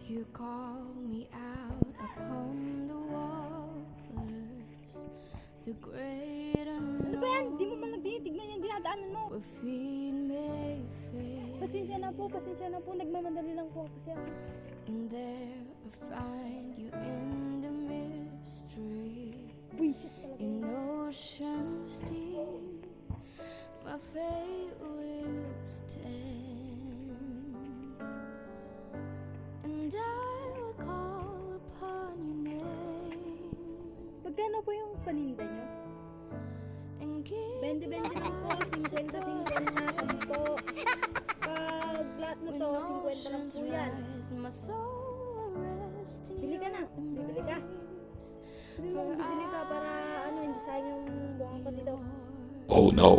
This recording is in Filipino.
You call me out upon the waters, the great Ano ba yan? unknown, Di mo man nagtitignan yung dinadaanan mo. where feet may fail, Pasensya na po. Nagmamadali lang po kasi ako. and there I find you in the mystery, Buisit talaga. in oceans deep, my fate will stand, and I will call upon your name. Magkano po yung paninda nyo? And give 20-20 lang po. 50-50 po. Pag lahat na when to, 50 lang oceans po yan. rise, my soul will rest in Bili ka na. your Bibili ka. embrace. Sabi mo, bibili ka para hindi sayang yung buwang ko dito. Oh no.